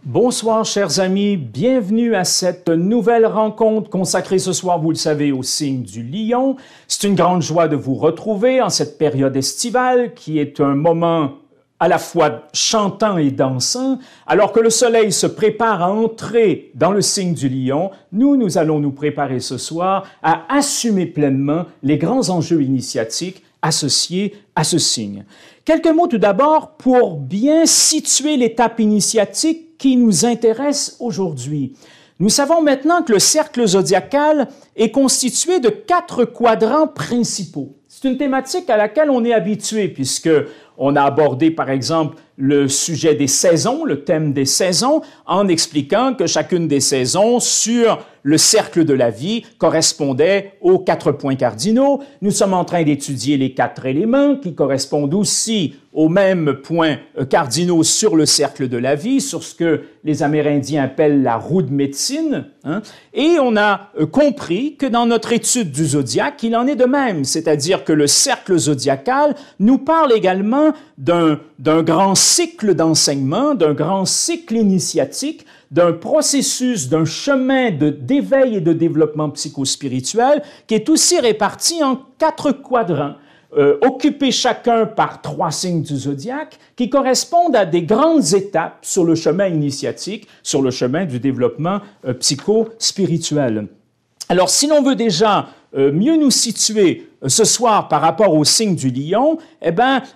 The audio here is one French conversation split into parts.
Bonsoir chers amis, bienvenue à cette nouvelle rencontre consacrée ce soir, vous le savez, au signe du lion. C'est une grande joie de vous retrouver en cette période estivale qui est un moment à la fois chantant et dansant. Alors que le soleil se prépare à entrer dans le signe du lion, nous allons nous préparer ce soir à assumer pleinement les grands enjeux initiatiques associés à ce signe. Quelques mots tout d'abord pour bien situer l'étape initiatique qui nous intéresse aujourd'hui. Nous savons maintenant que le cercle zodiacal est constitué de 4 quadrants principaux. C'est une thématique à laquelle on est habitué puisque on a abordé par exemple le sujet des saisons, le thème des saisons, en expliquant que chacune des saisons sur le cercle de la vie correspondait aux 4 points cardinaux. Nous sommes en train d'étudier les 4 éléments qui correspondent aussi aux mêmes points cardinaux sur le cercle de la vie, sur ce que les Amérindiens appellent la roue de médecine. Et on a compris que dans notre étude du zodiaque, il en est de même, c'est-à-dire que le cercle zodiacal nous parle également d'un grand cycle d'enseignement, d'un grand cycle initiatique, d'un processus, d'un chemin d'éveil et de développement psychospirituel qui est aussi réparti en 4 quadrants, occupés chacun par 3 signes du zodiaque qui correspondent à des grandes étapes sur le chemin initiatique, sur le chemin du développement psychospirituel. Alors, si l'on veut déjà mieux nous situer ce soir par rapport au signe du lion,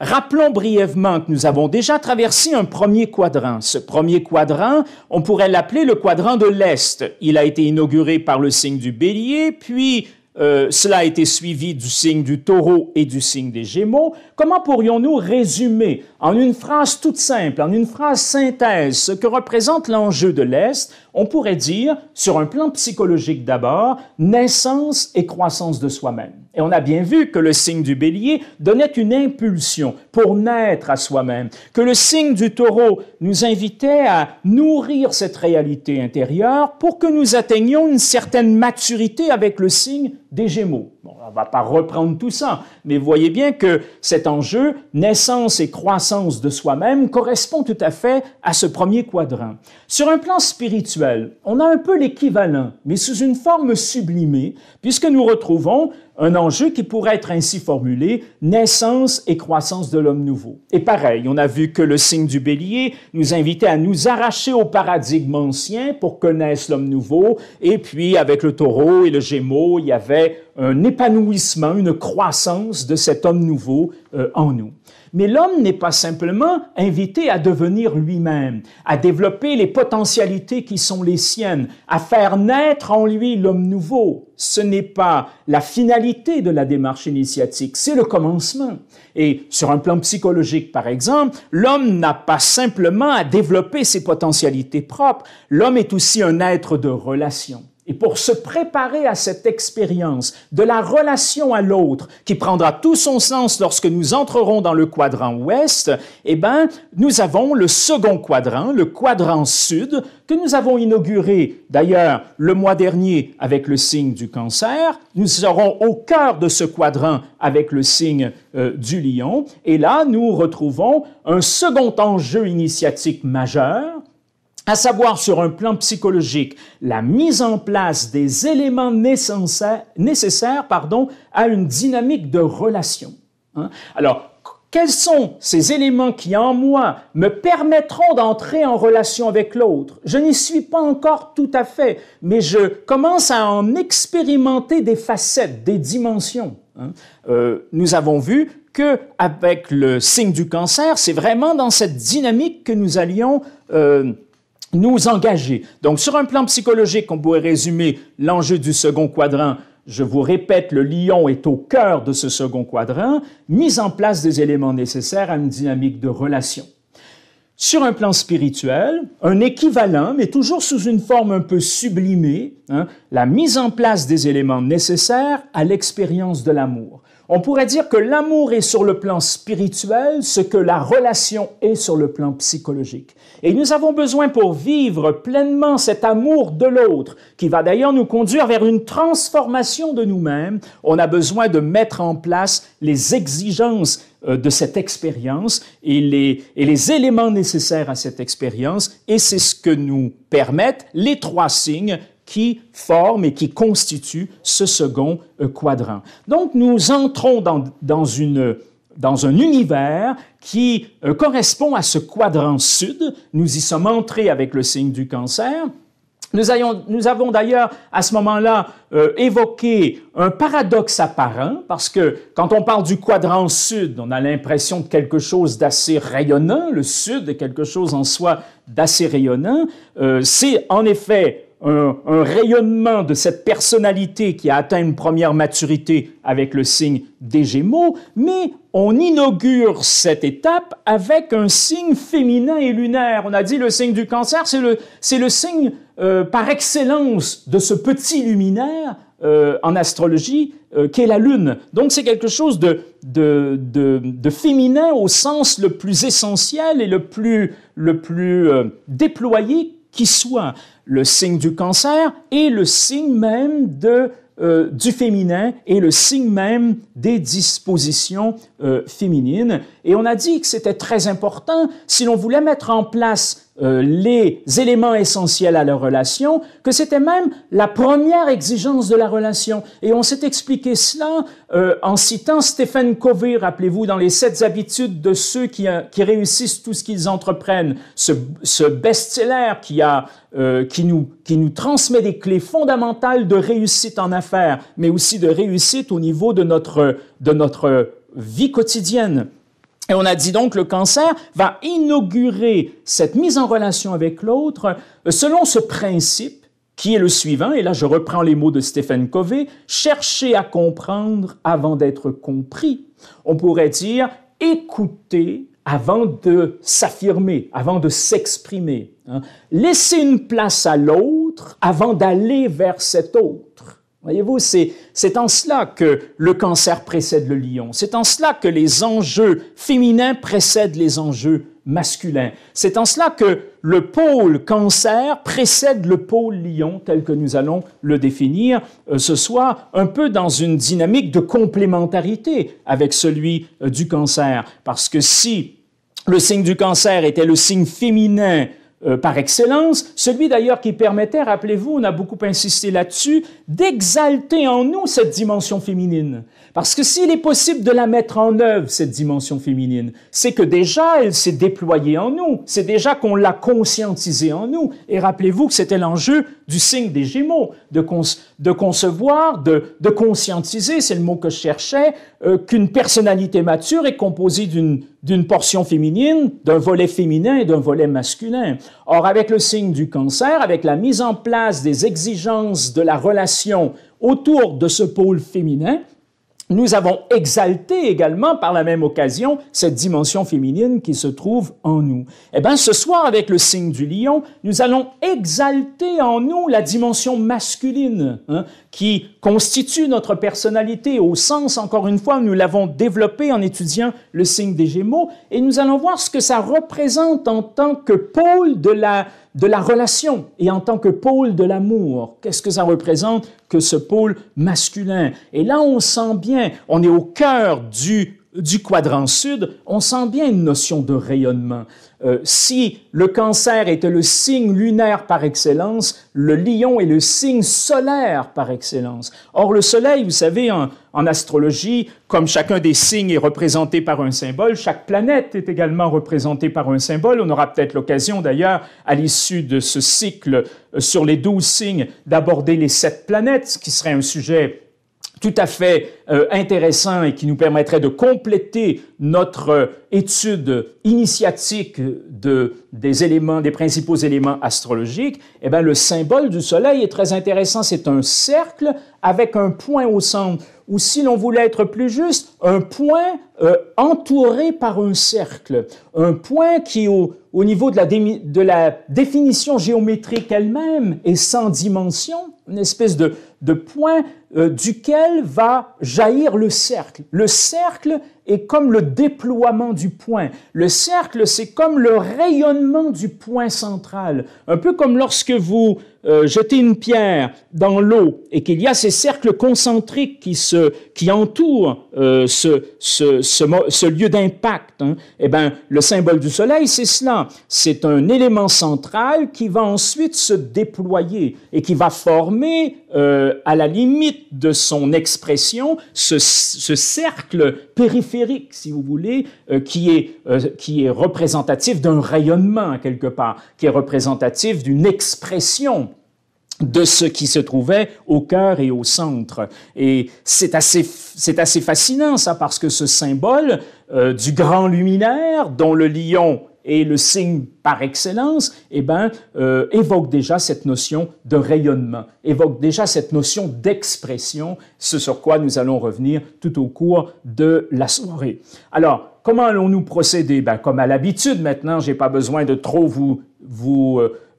rappelons brièvement que nous avons déjà traversé un premier quadrant. Ce premier quadrant, on pourrait l'appeler le quadrant de l'Est. Il a été inauguré par le signe du bélier, puis cela a été suivi du signe du taureau et du signe des gémeaux. Comment pourrions-nous résumer en une phrase toute simple, en une phrase synthèse, ce que représente l'enjeu de l'Est? On pourrait dire, sur un plan psychologique d'abord, naissance et croissance de soi-même. Et on a bien vu que le signe du bélier donnait une impulsion pour naître à soi-même, que le signe du taureau nous invitait à nourrir cette réalité intérieure pour que nous atteignions une certaine maturité avec le signe des Gémeaux. Bon, on ne va pas reprendre tout ça, mais voyez bien que cet enjeu, naissance et croissance de soi-même, correspond tout à fait à ce premier quadrant. Sur un plan spirituel, on a un peu l'équivalent, mais sous une forme sublimée, puisque nous retrouvons un enjeu qui pourrait être ainsi formulé, naissance et croissance de l'homme nouveau. Et pareil, on a vu que le signe du bélier nous invitait à nous arracher au paradigme ancien pour connaître l'homme nouveau, et puis avec le taureau et le gémeaux, il y avait un épanouissement, une croissance de cet homme nouveau en nous. Mais l'homme n'est pas simplement invité à devenir lui-même, à développer les potentialités qui sont les siennes, à faire naître en lui l'homme nouveau. Ce n'est pas la finalité de la démarche initiatique, c'est le commencement. Et sur un plan psychologique, par exemple, l'homme n'a pas simplement à développer ses potentialités propres, l'homme est aussi un être de relation. Et pour se préparer à cette expérience de la relation à l'autre, qui prendra tout son sens lorsque nous entrerons dans le quadrant ouest, nous avons le second quadrant, le quadrant sud, que nous avons inauguré d'ailleurs le mois dernier avec le signe du cancer. Nous serons au cœur de ce quadrant avec le signe du lion. Et là, nous retrouvons un second enjeu initiatique majeur, à savoir sur un plan psychologique, la mise en place des éléments nécessaires à une dynamique de relation. Alors, quels sont ces éléments qui, en moi, me permettront d'entrer en relation avec l'autre? Je n'y suis pas encore tout à fait, mais je commence à en expérimenter des facettes, des dimensions. Nous avons vu qu'avec le signe du cancer, c'est vraiment dans cette dynamique que nous allions nous engager. Donc, sur un plan psychologique, on pourrait résumer l'enjeu du second quadrant. Je vous répète, le lion est au cœur de ce second quadrant, mise en place des éléments nécessaires à une dynamique de relation. Sur un plan spirituel, un équivalent, mais toujours sous une forme un peu sublimée, la mise en place des éléments nécessaires à l'expérience de l'amour. On pourrait dire que l'amour est sur le plan spirituel ce que la relation est sur le plan psychologique. Et nous avons besoin pour vivre pleinement cet amour de l'autre, qui va d'ailleurs nous conduire vers une transformation de nous-mêmes, on a besoin de mettre en place les exigences de cette expérience et les éléments nécessaires à cette expérience, et c'est ce que nous permettent les trois signes qui forment et qui constituent ce second quadrant. Donc, nous entrons dans un univers qui correspond à ce quadrant sud. Nous y sommes entrés avec le signe du Cancer. Nous avons d'ailleurs, à ce moment-là, évoqué un paradoxe apparent, parce que quand on parle du quadrant sud, on a l'impression de quelque chose d'assez rayonnant. Le sud est quelque chose en soi d'assez rayonnant. C'est en effet un rayonnement de cette personnalité qui a atteint une première maturité avec le signe des Gémeaux, mais on inaugure cette étape avec un signe féminin et lunaire. On a dit le signe du Cancer, c'est le signe par excellence de ce petit luminaire en astrologie qu'est la Lune. Donc c'est quelque chose de féminin au sens le plus essentiel et le plus déployé qui soit. Le signe du Cancer est le signe même du féminin et le signe même des dispositions féminines. Et on a dit que c'était très important, si l'on voulait mettre en place les éléments essentiels à la relation, que c'était même la première exigence de la relation. Et on s'est expliqué cela en citant Stephen Covey, rappelez-vous, dans les 7 habitudes de ceux qui réussissent tout ce qu'ils entreprennent, ce best-seller qui nous transmet des clés fondamentales de réussite en affaires, mais aussi de réussite au niveau de notre vie quotidienne. Et on a dit donc que le Cancer va inaugurer cette mise en relation avec l'autre selon ce principe qui est le suivant, et là je reprends les mots de Stephen Covey, chercher à comprendre avant d'être compris. On pourrait dire écouter avant de s'affirmer, avant de s'exprimer. Laisser une place à l'autre avant d'aller vers cet autre. Voyez-vous, c'est en cela que le Cancer précède le Lion. C'est en cela que les enjeux féminins précèdent les enjeux masculins. C'est en cela que le pôle Cancer précède le pôle Lion, tel que nous allons le définir ce soir, un peu dans une dynamique de complémentarité avec celui du Cancer. Parce que si le signe du Cancer était le signe féminin par excellence, celui d'ailleurs qui permettait, rappelez-vous, on a beaucoup insisté là-dessus, d'exalter en nous cette dimension féminine. Parce que s'il est possible de la mettre en œuvre, cette dimension féminine, c'est que déjà elle s'est déployée en nous, c'est déjà qu'on l'a conscientisée en nous. Et rappelez-vous que c'était l'enjeu du signe des Gémeaux, de concevoir, de conscientiser, c'est le mot que je cherchais, qu'une personnalité mature est composée d'une portion féminine, d'un volet féminin et d'un volet masculin. Or, avec le signe du Cancer, avec la mise en place des exigences de la relation autour de ce pôle féminin, nous avons exalté également par la même occasion cette dimension féminine qui se trouve en nous. Eh bien, ce soir, avec le signe du Lion, nous allons exalter en nous la dimension masculine, qui constitue notre personnalité au sens, encore une fois, nous l'avons développé en étudiant le signe des Gémeaux, et nous allons voir ce que ça représente en tant que pôle de la relation et en tant que pôle de l'amour. Qu'est-ce que ça représente que ce pôle masculin? Et là, on sent bien, on est au cœur du quadrant sud, on sent bien une notion de rayonnement. Si le Cancer était le signe lunaire par excellence, le Lion est le signe solaire par excellence. Or, le Soleil, vous savez, en astrologie, comme chacun des signes est représenté par un symbole, chaque planète est également représentée par un symbole. On aura peut-être l'occasion, d'ailleurs, à l'issue de ce cycle sur les 12 signes, d'aborder les 7 planètes, ce qui serait un sujet tout à fait intéressant et qui nous permettrait de compléter notre étude initiatique des principaux éléments astrologiques. Eh bien, le symbole du Soleil est très intéressant. C'est un cercle avec un point au centre, ou si l'on voulait être plus juste, un point entouré par un cercle. Un point qui, au niveau de la définition géométrique elle-même, est sans dimension, une espèce de point duquel va jaillir le cercle. Le cercle est comme le déploiement du point. Le cercle, c'est comme le rayonnement du point central. Un peu comme lorsque vous jeter une pierre dans l'eau et qu'il y a ces cercles concentriques qui entourent ce lieu d'impact, hein, eh bien, le symbole du soleil, c'est cela. C'est un élément central qui va ensuite se déployer et qui va former, à la limite de son expression, ce cercle périphérique, si vous voulez, qui est représentatif d'un rayonnement, quelque part, qui est représentatif d'une expression de ce qui se trouvait au cœur et au centre. Et c'est assez fascinant, ça, parce que ce symbole du grand luminaire, dont le lion est le signe par excellence, eh bien, évoque déjà cette notion de rayonnement, évoque déjà cette notion d'expression, ce sur quoi nous allons revenir tout au cours de la soirée. Alors, comment allons-nous procéder? Ben, comme à l'habitude maintenant, je n'ai pas besoin de trop vous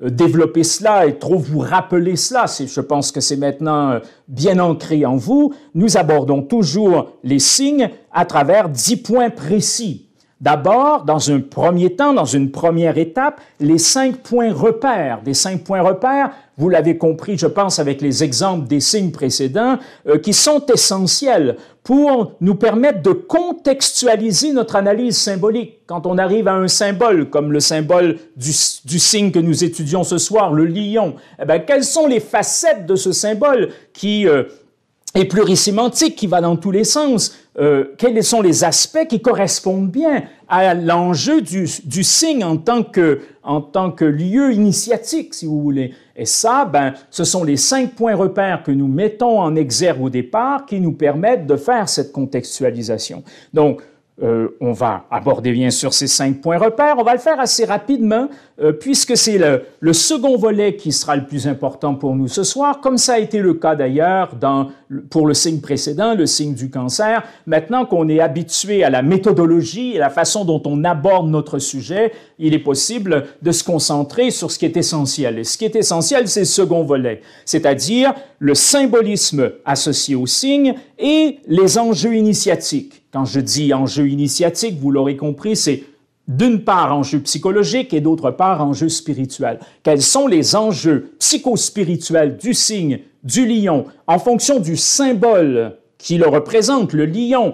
développer cela et trop vous rappeler cela. Je pense que c'est maintenant bien ancré en vous. Nous abordons toujours les signes à travers 10 points précis. D'abord, dans un premier temps, dans une première étape, les 5 points repères. Des 5 points repères, vous l'avez compris, je pense, avec les exemples des signes précédents, qui sont essentiels pour nous permettre de contextualiser notre analyse symbolique. Quand on arrive à un symbole, comme le symbole du signe que nous étudions ce soir, le lion, eh bien, quelles sont les facettes de ce symbole qui est plurisémantique, qui va dans tous les sens? Quels sont les aspects qui correspondent bien à l'enjeu du signe en tant que lieu initiatique, si vous voulez. Et ça, ben, ce sont les 5 points repères que nous mettons en exergue au départ qui nous permettent de faire cette contextualisation. Donc, on va aborder bien sûr ces 5 points repères. On va le faire assez rapidement puisque c'est le second volet qui sera le plus important pour nous ce soir, comme ça a été le cas d'ailleurs pour le signe précédent, le signe du cancer. Maintenant qu'on est habitué à la méthodologie et la façon dont on aborde notre sujet, il est possible de se concentrer sur ce qui est essentiel. Et ce qui est essentiel, c'est le second volet, c'est-à-dire le symbolisme associé au signe et les enjeux initiatiques. Quand je dis enjeux initiatiques, vous l'aurez compris, c'est d'une part enjeux psychologiques et d'autre part enjeux spirituels. Quels sont les enjeux psychospirituels du signe du lion en fonction du symbole qui le représente, le lion,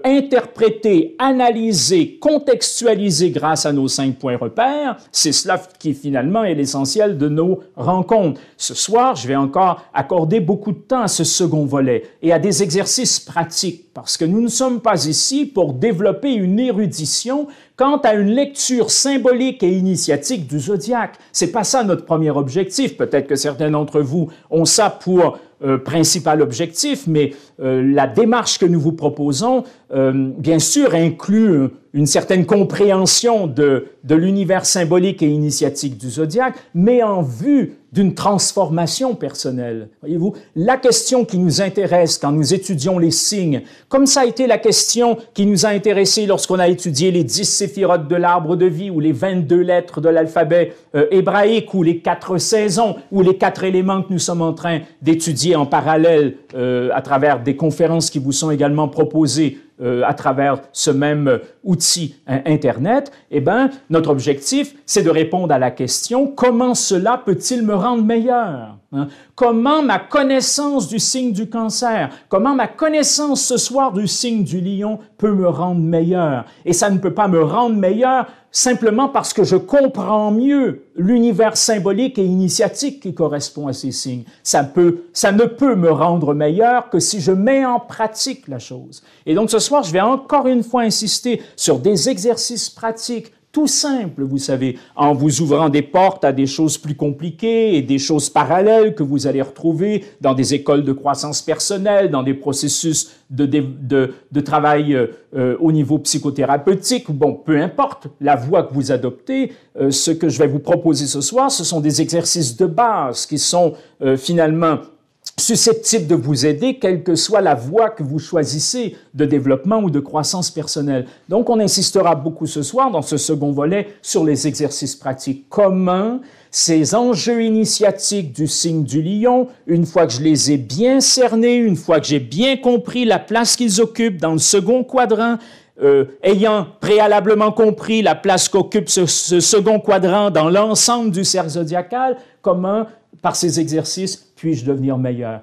interprété, analysé, contextualisé grâce à nos 5 points repères, c'est cela qui finalement est l'essentiel de nos rencontres. Ce soir, je vais encore accorder beaucoup de temps à ce second volet et à des exercices pratiques parce que nous ne sommes pas ici pour développer une érudition quant à une lecture symbolique et initiatique du zodiaque. C'est pas ça notre premier objectif. Peut-être que certains d'entre vous ont ça pour principal objectif, mais la démarche que nous vous proposons, bien sûr, inclut une certaine compréhension de l'univers symbolique et initiatique du zodiaque, mais en vue d'une transformation personnelle. Voyez-vous, la question qui nous intéresse quand nous étudions les signes, comme ça a été la question qui nous a intéressés lorsqu'on a étudié les 10 séphirotes de l'arbre de vie ou les 22 lettres de l'alphabet hébraïque ou les 4 saisons ou les 4 éléments que nous sommes en train d'étudier en parallèle à travers des conférences qui vous sont également proposées à travers ce même outil Internet, eh bien, notre objectif, c'est de répondre à la question « Comment cela peut-il me rendre meilleur ?» Comment ma connaissance du signe du cancer, comment ma connaissance ce soir du signe du lion peut me rendre meilleur? Et ça ne peut pas me rendre meilleur simplement parce que je comprends mieux l'univers symbolique et initiatique qui correspond à ces signes. Ça ne peut me rendre meilleur que si je mets en pratique la chose. Et donc ce soir, je vais encore une fois insister sur des exercices pratiques tout simple, vous savez, en vous ouvrant des portes à des choses plus compliquées et des choses parallèles que vous allez retrouver dans des écoles de croissance personnelle, dans des processus de travail au niveau psychothérapeutique. Bon, peu importe la voie que vous adoptez, ce que je vais vous proposer ce soir, ce sont des exercices de base qui sont finalement susceptible de vous aider, quelle que soit la voie que vous choisissez de développement ou de croissance personnelle. Donc, on insistera beaucoup ce soir, dans ce second volet, sur les exercices pratiques. Comment ces enjeux initiatiques du signe du lion, une fois que je les ai bien cernés, une fois que j'ai bien compris la place qu'ils occupent dans le second quadrant, ayant préalablement compris la place qu'occupe ce second quadrant dans l'ensemble du cercle zodiacal, comment par ces exercices, puis-je devenir meilleur?